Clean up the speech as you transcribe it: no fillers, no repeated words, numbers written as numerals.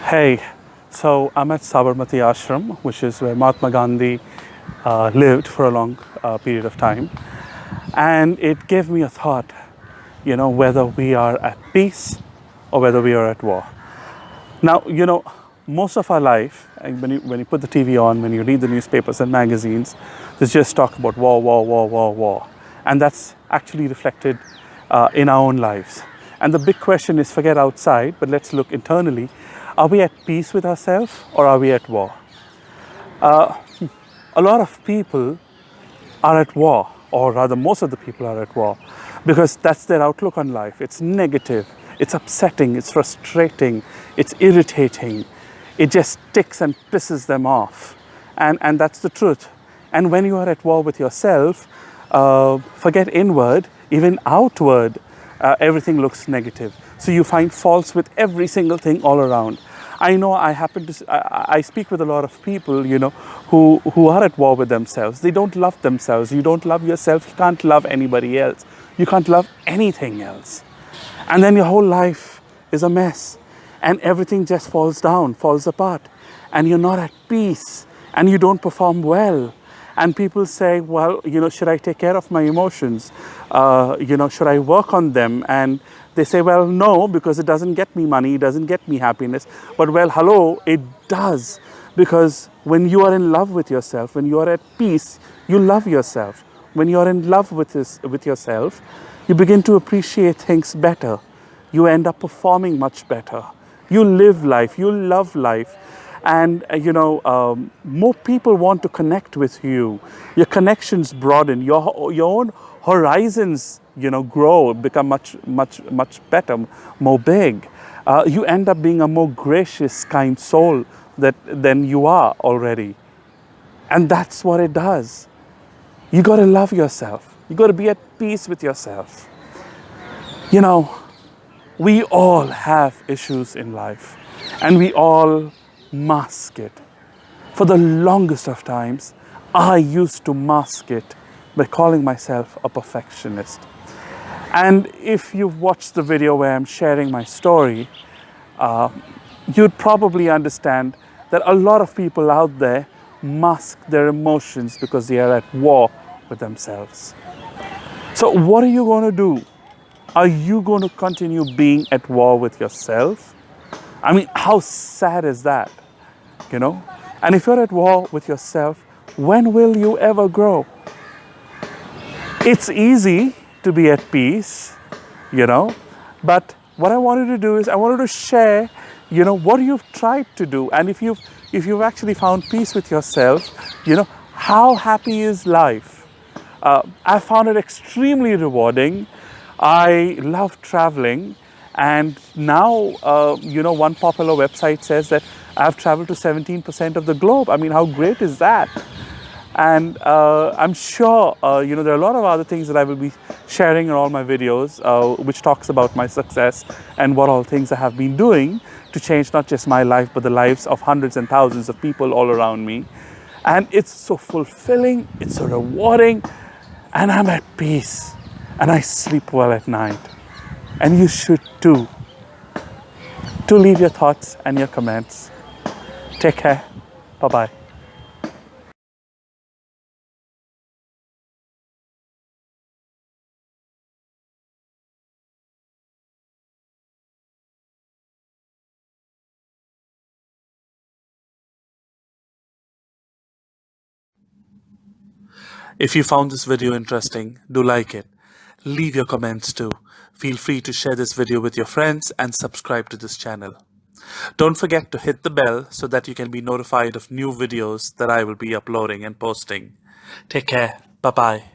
Hey, so I'm at Sabarmati Ashram, which is where Mahatma Gandhi lived for a long period of time. And it gave me a thought, whether we are at peace or whether we are at war. Now, most of our life, and when you put the TV on, when you read the newspapers and magazines, there's just talk about war, war, war, war, war. And that's actually reflected in our own lives. And the big question is, forget outside, but let's look internally. Are we at peace with ourselves or are we at war? A lot of people are at war, or rather most of the people are at war, because that's their outlook on life. It's negative, it's upsetting, it's frustrating, it's irritating. It just ticks and pisses them off. And that's the truth. And when you are at war with yourself, forget inward, even outward, everything looks negative. So you find faults with every single thing all around. I know I speak with a lot of people, who are at war with themselves. They don't love themselves. You don't love yourself. You can't love anybody else. You can't love anything else. And then your whole life is a mess. And everything just falls down, falls apart. And you're not at peace. And you don't perform well. And people say, well, should I take care of my emotions? Should I work on them? And they say, well, no, because it doesn't get me money, it doesn't get me happiness. But well, hello, it does. Because when you are in love with yourself, when you are at peace, you love yourself. When you are in love with yourself, you begin to appreciate things better. You end up performing much better. You live life, you love life. And, more people want to connect with you. Your connections broaden, your own horizons, grow, become much, much, much better, more big. You end up being a more gracious, kind soul than you are already. And that's what it does. You got to love yourself. You got to be at peace with yourself. We all have issues in life, and we all mask it. For the longest of times, I used to mask it by calling myself a perfectionist. And if you've watched the video where I'm sharing my story, you'd probably understand that a lot of people out there mask their emotions because they are at war with themselves. So what are you going to do? Are you going to continue being at war with yourself? I mean, how sad is that? And if you're at war with yourself, when will you ever grow? It's easy to be at peace, but what I wanted to do is I wanted to share, what you've tried to do. And if you've actually found peace with yourself, how happy is life? I found it extremely rewarding. I love traveling. And now, one popular website says that I've traveled to 17% of the globe. I mean, how great is that? And I'm sure, there are a lot of other things that I will be sharing in all my videos, which talks about my success and what all things I have been doing to change not just my life, but the lives of hundreds and thousands of people all around me. And it's so fulfilling, it's so rewarding, and I'm at peace. And I sleep well at night. And you should too. Do leave your thoughts and your comments. Take care. Bye-bye. If you found this video interesting, do like it. Leave your comments too. Feel free to share this video with your friends and subscribe to this channel. Don't forget to hit the bell so that you can be notified of new videos that I will be uploading and posting. Take care. Bye-bye.